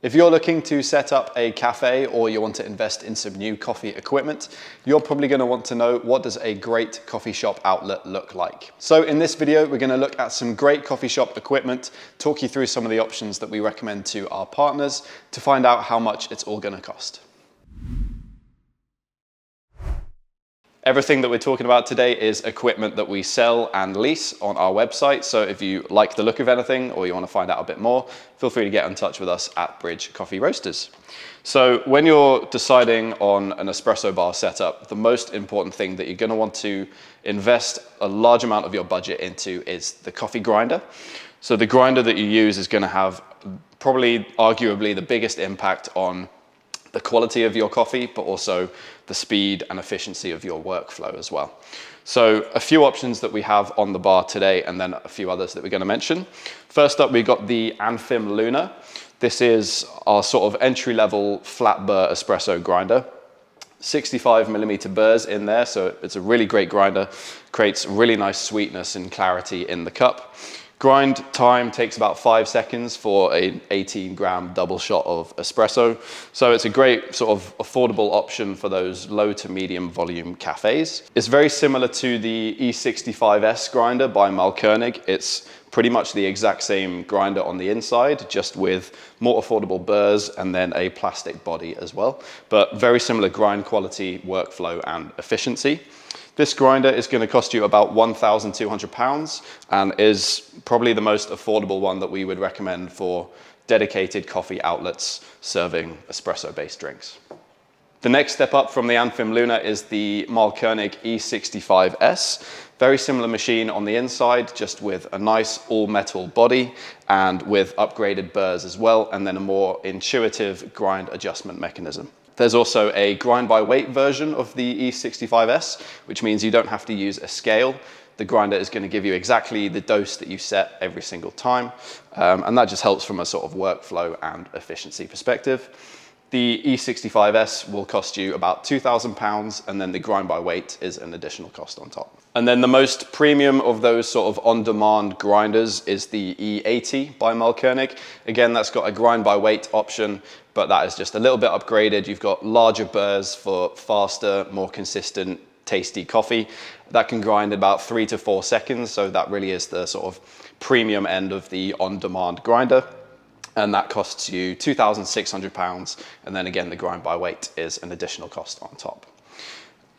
If you're looking to set up a cafe or you want to invest in some new coffee equipment, you're probably going to want to know, what does a great coffee shop outlet look like? So in this video, we're going to look at some great coffee shop equipment, talk you through some of the options that we recommend to our partners to find out how much it's all going to cost. Everything that we're talking about today is equipment that we sell and lease on our website. So if you like the look of anything or you want to find out a bit more, feel free to get in touch with us at Bridge Coffee Roasters. So when you're deciding on an espresso bar setup, the most important thing that you're going to want to invest a large amount of your budget into is the coffee grinder. So the grinder that you use is going to have probably arguably the biggest impact on the quality of your coffee, but also the speed and efficiency of your workflow as well. So a few options that we have on the bar today, and then a few others that we're going to mention. First up, we've got the Anfim Luna. This is our sort of entry-level flat burr espresso grinder. 65mm burrs in there, so it's a really great grinder. Creates really nice sweetness and clarity in the cup. Grind time takes about 5 seconds for an 18-gram double shot of espresso. So it's a great sort of affordable option for those low to medium volume cafes. It's very similar to the E65S grinder by Malkönig. It's pretty much the exact same grinder on the inside, just with more affordable burrs and then a plastic body as well. But very similar grind quality, workflow and efficiency. This grinder is going to cost you about £1,200 and is probably the most affordable one that we would recommend for dedicated coffee outlets serving espresso-based drinks. The next step up from the Anfim Luna is the Malkönig E65S. Very similar machine on the inside, just with a nice all-metal body and with upgraded burrs as well, and then a more intuitive grind adjustment mechanism. There's also a grind by weight version of the E65S, which means you don't have to use a scale. The grinder is going to give you exactly the dose that you set every single time. And that just helps from a sort of workflow and efficiency perspective. The E65S will cost you about £2,000, and then the grind by weight is an additional cost on top. And then the most premium of those sort of on-demand grinders is the E80 by Malkönig. Again, that's got a grind by weight option, but that is just a little bit upgraded. You've got larger burrs for faster, more consistent, tasty coffee. That can grind in about 3 to 4 seconds, so that really is the sort of premium end of the on-demand grinder. And that costs you £2,600, and then again, the grind by weight is an additional cost on top.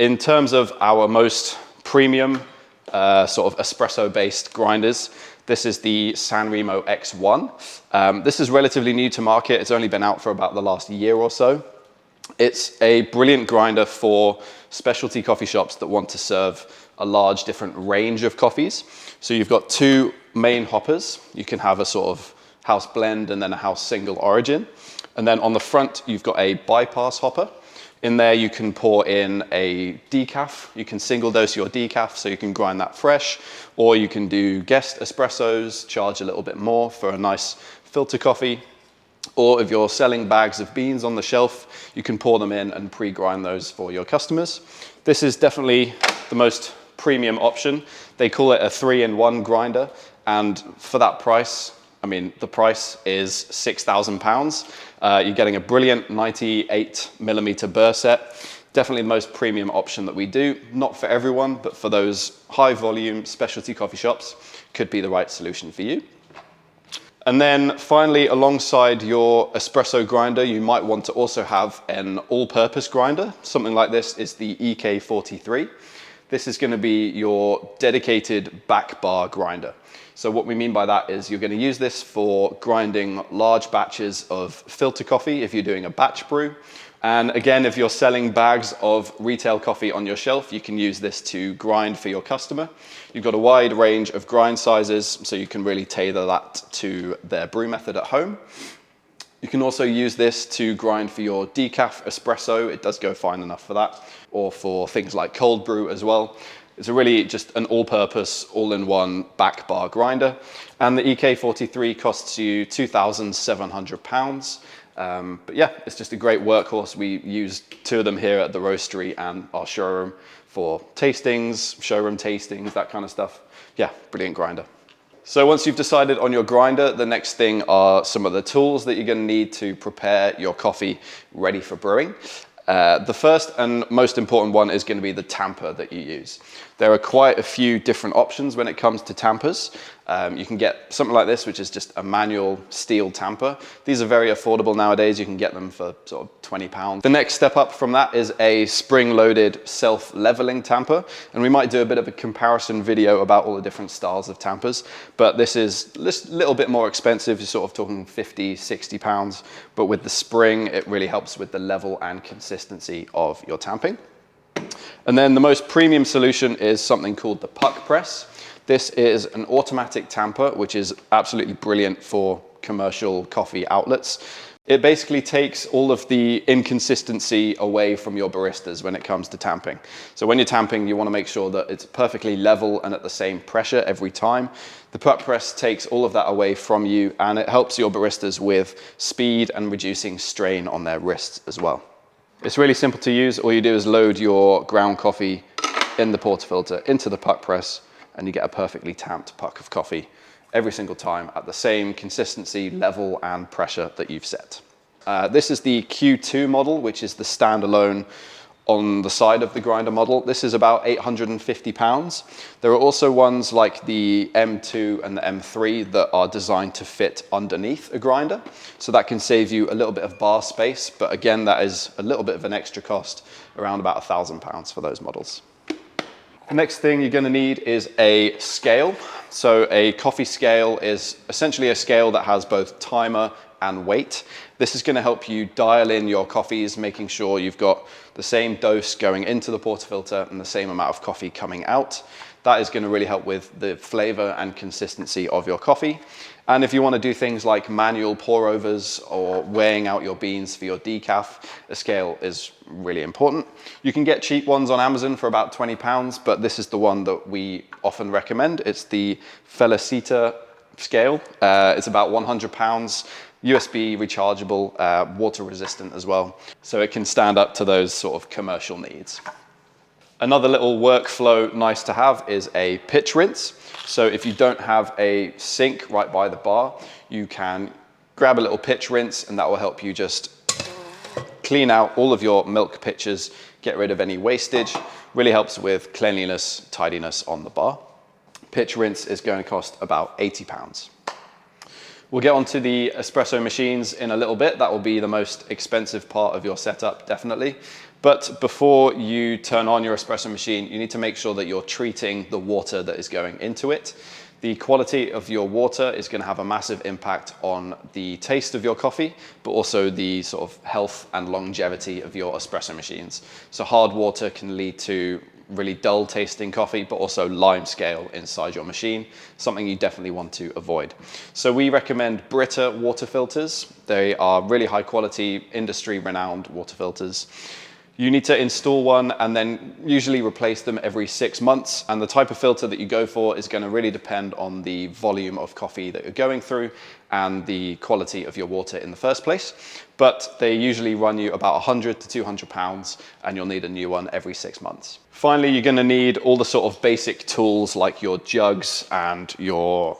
In terms of our most premium sort of espresso-based grinders, this is the Sanremo X1. This is relatively new to market. It's only been out for about the last year or so. It's a brilliant grinder for specialty coffee shops that want to serve a large different range of coffees. So you've got two main hoppers. You can have a sort of house blend and then a house single origin. And then on the front, you've got a bypass hopper. In there, you can pour in a decaf. You can single dose your decaf, so you can grind that fresh, or you can do guest espressos, charge a little bit more for a nice filter coffee. Or if you're selling bags of beans on the shelf, you can pour them in and pre-grind those for your customers. This is definitely the most premium option. They call it a 3-in-1 grinder, and for that price, I mean, the price is £6,000. You're getting a brilliant 98mm burr set. Definitely the most premium option that we do. Not for everyone, but for those high volume specialty coffee shops, could be the right solution for you. And then finally, alongside your espresso grinder, you might want to also have an all-purpose grinder. Something like this is the EK43. This is going to be your dedicated back bar grinder. So what we mean by that is you're going to use this for grinding large batches of filter coffee if you're doing a batch brew. And again, if you're selling bags of retail coffee on your shelf, you can use this to grind for your customer. You've got a wide range of grind sizes, so you can really tailor that to their brew method at home. You can also use this to grind for your decaf espresso. It does go fine enough for that, or for things like cold brew as well. It's a really just an all-purpose, all-in-one back bar grinder. And the EK43 costs you £2,700. But yeah, it's just a great workhorse. We use two of them here at the roastery and our showroom for tastings, showroom tastings, that kind of stuff. Yeah, brilliant grinder. So once you've decided on your grinder, the next thing are some of the tools that you're going to need to prepare your coffee ready for brewing. The first and most important one is going to be the tamper that you use. There are quite a few different options when it comes to tampers. You can get something like this, which is just a manual steel tamper. These are very affordable nowadays. You can get them for sort of £20. The next step up from that is a spring-loaded self-leveling tamper. And we might do a bit of a comparison video about all the different styles of tampers. But this is a little bit more expensive. You're sort of talking 50, 60 pounds. But with the spring, it really helps with the level and consistency of your tamping. And then the most premium solution is something called the puck press. This is an automatic tamper, which is absolutely brilliant for commercial coffee outlets. It basically takes all of the inconsistency away from your baristas when it comes to tamping. So when you're tamping, you want to make sure that it's perfectly level and at the same pressure every time. The puck press takes all of that away from you, and it helps your baristas with speed and reducing strain on their wrists as well. It's really simple to use. All you do is load your ground coffee in the portafilter into the puck press, and you get a perfectly tamped puck of coffee every single time at the same consistency, level, and pressure that you've set. This is the Q2 model, which is the standalone on the side of the grinder model. This is about £850. There are also ones like the M2 and the M3 that are designed to fit underneath a grinder. So that can save you a little bit of bar space, but again, that is a little bit of an extra cost, around about £1,000 for those models. The next thing you're going to need is a scale. So a coffee scale is essentially a scale that has both timer and weight. This is going to help you dial in your coffees, making sure you've got the same dose going into the portafilter and the same amount of coffee coming out. That is going to really help with the flavor and consistency of your coffee. And if you want to do things like manual pour overs or weighing out your beans for your decaf, a scale is really important. You can get cheap ones on Amazon for about £20, but this is the one that we often recommend. It's the Felicita scale. It's about £100, USB rechargeable, water resistant as well. So it can stand up to those sort of commercial needs. Another little workflow nice to have is a pitch rinse. So if you don't have a sink right by the bar, you can grab a little pitch rinse, and that will help you just clean out all of your milk pitchers, get rid of any wastage. Really helps with cleanliness, tidiness on the bar. Pitch rinse is going to cost about £80. We'll get onto the espresso machines in a little bit. That will be the most expensive part of your setup, definitely. But before you turn on your espresso machine, you need to make sure that you're treating the water that is going into it. The quality of your water is going to have a massive impact on the taste of your coffee, but also the sort of health and longevity of your espresso machines. So hard water can lead to really dull tasting coffee, but also lime scale inside your machine, something you definitely want to avoid. So we recommend Brita water filters. They are really high quality, industry renowned water filters. You need to install one and then usually replace them every 6 months. And the type of filter that you go for is going to really depend on the volume of coffee that you're going through and the quality of your water in the first place. But they usually run you about £100 to £200, and you'll need a new one every 6 months. Finally, you're going to need all the sort of basic tools like your jugs and your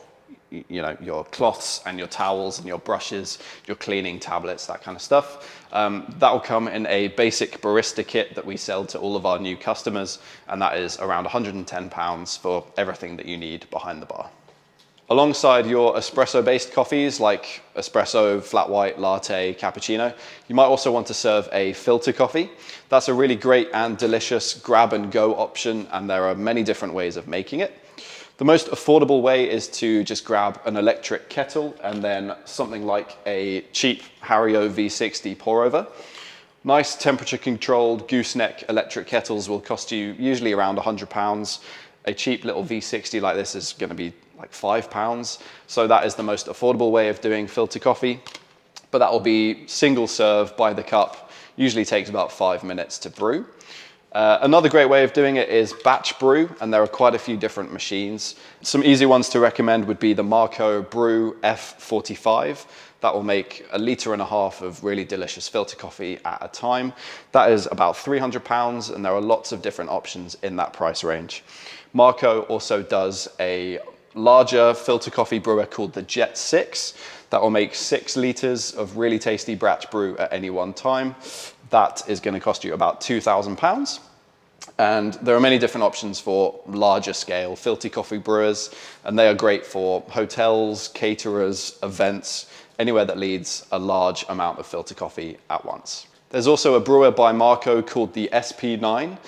cloths and your towels and your brushes, your cleaning tablets, that kind of stuff. That will come in a basic barista kit that we sell to all of our new customers, and that is around £110 for everything that you need behind the bar. Alongside your espresso-based coffees like espresso, flat white, latte, cappuccino, you might also want to serve a filter coffee. That's a really great and delicious grab-and-go option, and there are many different ways of making it. The most affordable way is to just grab an electric kettle and then something like a cheap Hario V60 pour over. Nice temperature controlled gooseneck electric kettles will cost you usually around £100. A cheap little V60 like this is going to be like £5. So that is the most affordable way of doing filter coffee. But that will be single serve by the cup, usually takes about 5 minutes to brew. Another great way of doing it is batch brew, and there are quite a few different machines. Some easy ones to recommend would be the Marco Brew F45. That will make 1.5 litres of really delicious filter coffee at a time. That is about £300, and there are lots of different options in that price range. Marco also does a larger filter coffee brewer called the Jet 6 that will make 6 liters of really tasty batch brew at any one time. That is going to cost you about £2,000. And there are many different options for larger scale filter coffee brewers, and they are great for hotels, caterers, events, anywhere that needs a large amount of filter coffee at once. There's also a brewer by Marco called the SP9.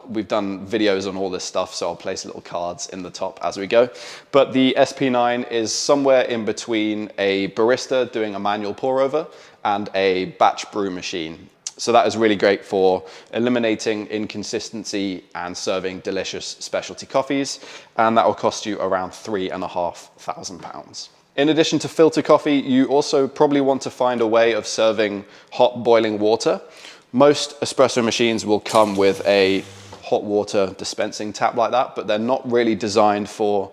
We've done videos on all this stuff, so I'll place little cards in the top as we go. But the SP9 is somewhere in between a barista doing a manual pour over and a batch brew machine. So that is really great for eliminating inconsistency and serving delicious specialty coffees. And that will cost you around £3,500. In addition to filter coffee, you also probably want to find a way of serving hot boiling water. Most espresso machines will come with a hot water dispensing tap like that, but they're not really designed for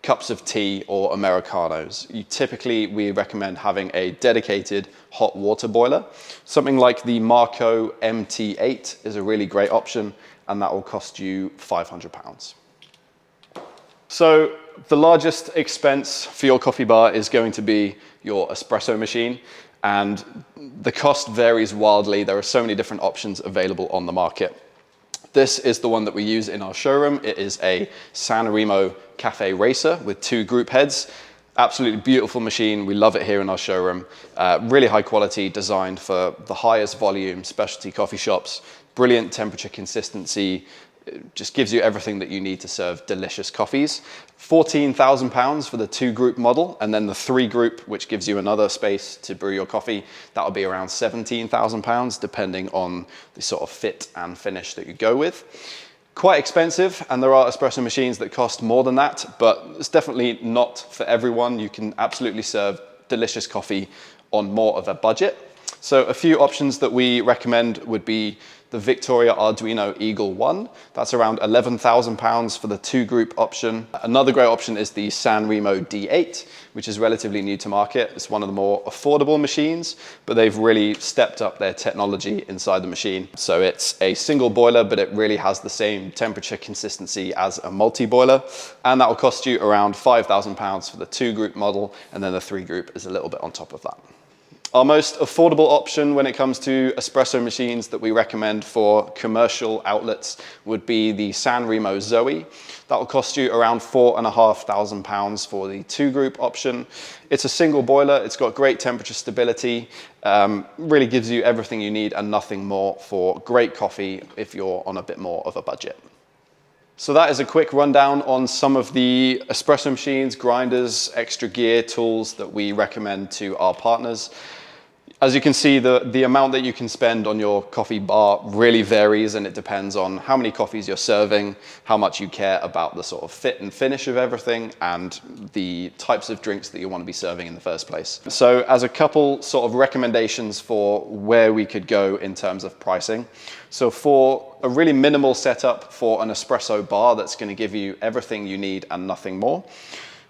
cups of tea or Americanos. Typically, we recommend having a dedicated hot water boiler. Something like the Marco MT8 is a really great option, and that will cost you £500. So the largest expense for your coffee bar is going to be your espresso machine, and the cost varies wildly. There are so many different options available on the market. This is the one that we use in our showroom. It is a San Remo Café Racer with 2 group heads. Absolutely beautiful machine. We love it here in our showroom. Really high quality, designed for the highest volume specialty coffee shops. Brilliant temperature consistency. It just gives you everything that you need to serve delicious coffees. £14,000 for the 2 group model, and then the 3 group, which gives you another space to brew your coffee, that will be around £17,000, depending on the sort of fit and finish that you go with. Quite expensive, and there are espresso machines that cost more than that, but it's definitely not for everyone. You can absolutely serve delicious coffee on more of a budget. So a few options that we recommend would be the Victoria Arduino Eagle 1. That's around £11,000 for the 2 group option. Another great option is the San Remo D8, which is relatively new to market. It's one of the more affordable machines, but they've really stepped up their technology inside the machine. So it's a single boiler, but it really has the same temperature consistency as a multi-boiler. And that will cost you around £5,000 for the 2 group model, and then the 3 group is a little bit on top of that. Our most affordable option when it comes to espresso machines that we recommend for commercial outlets would be the San Remo Zoe. That will cost you around £4,500 for the 2 group option. It's a single boiler, it's got great temperature stability, really gives you everything you need and nothing more for great coffee if you're on a bit more of a budget. So that is a quick rundown on some of the espresso machines, grinders, extra gear, tools that we recommend to our partners. As you can see, the amount that you can spend on your coffee bar really varies, and it depends on how many coffees you're serving, how much you care about the sort of fit and finish of everything, and the types of drinks that you want to be serving in the first place. So as a couple sort of recommendations for where we could go in terms of pricing. So for a really minimal setup for an espresso bar that's going to give you everything you need and nothing more,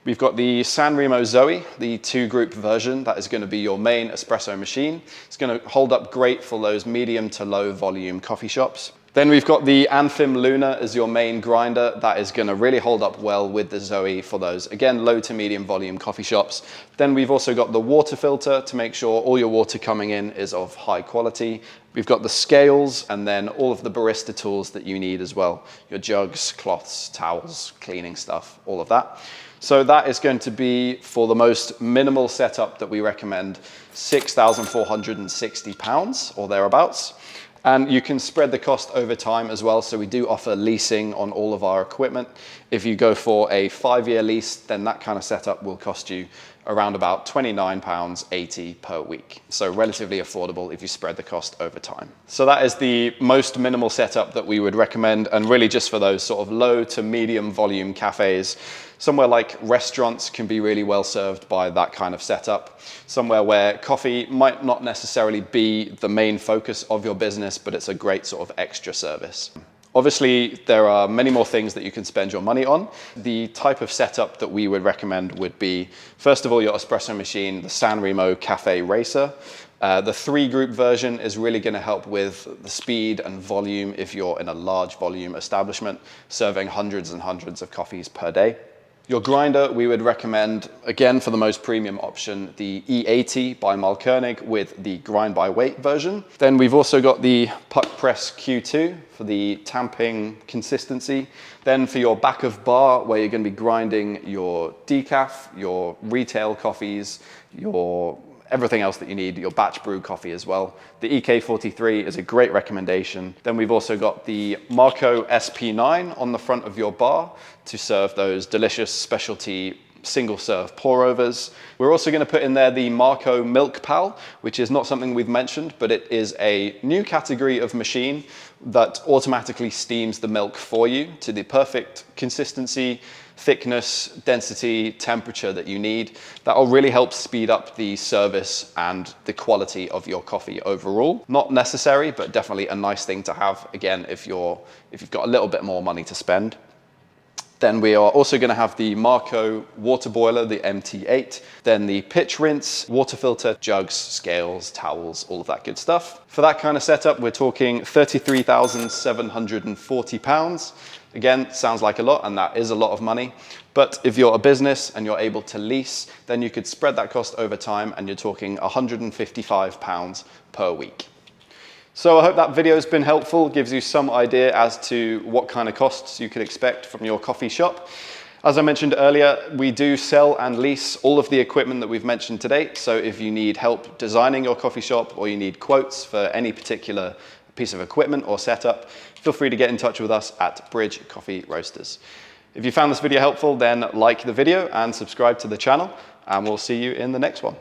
we've got the San Remo Zoe, the 2 group version. That is going to be your main espresso machine. It's going to hold up great for those medium to low volume coffee shops. Then we've got the Anthem Luna as your main grinder. That is going to really hold up well with the Zoe for those, again, low to medium volume coffee shops. Then we've also got the water filter to make sure all your water coming in is of high quality. We've got the scales, and then all of the barista tools that you need as well. Your jugs, cloths, towels, cleaning stuff, all of that. So that is going to be, for the most minimal setup that we recommend, £6,460 or thereabouts. And you can spread the cost over time as well. So we do offer leasing on all of our equipment. If you go for a 5-year lease, then that kind of setup will cost you around about £29.80 per week. So relatively affordable if you spread the cost over time. So that is the most minimal setup that we would recommend, and really just for those sort of low to medium volume cafes. Somewhere like restaurants can be really well served by that kind of setup. Somewhere where coffee might not necessarily be the main focus of your business, but it's a great sort of extra service. Obviously, there are many more things that you can spend your money on. The type of setup that we would recommend would be, first of all, your espresso machine, the San Remo Café Racer. The 3 group version is really going to help with the speed and volume if you're in a large volume establishment, serving hundreds and hundreds of coffees per day. Your grinder, we would recommend, again, for the most premium option, the E80 by Malkönig with the grind by weight version. Then we've also got the Puck Press Q2 for the tamping consistency. Then for your back of bar, where you're going to be grinding your decaf, your retail coffees, your everything else that you need, your batch brew coffee as well. The EK43 is a great recommendation. Then we've also got the Marco SP9 on the front of your bar to serve those delicious specialty single serve pour overs. We're also going to put in there the Marco Milk Pal, which is not something we've mentioned, but it is a new category of machine that automatically steams the milk for you to the perfect consistency, thickness, density, temperature that you need. That'll really help speed up the service and the quality of your coffee overall. Not necessary, but definitely a nice thing to have, again, if you've got a little bit more money to spend. Then we are also going to have the Marco water boiler, the MT8, then the pitch rinse, water filter, jugs, scales, towels, all of that good stuff. For that kind of setup, we're talking £33,740. Again, sounds like a lot, and that is a lot of money. But if you're a business and you're able to lease, then you could spread that cost over time, and you're talking £155 per week. So I hope that video has been helpful, gives you some idea as to what kind of costs you could expect from your coffee shop. As I mentioned earlier, we do sell and lease all of the equipment that we've mentioned today. So if you need help designing your coffee shop, or you need quotes for any particular piece of equipment or setup, feel free to get in touch with us at Bridge Coffee Roasters. If you found this video helpful, then like the video and subscribe to the channel, and we'll see you in the next one.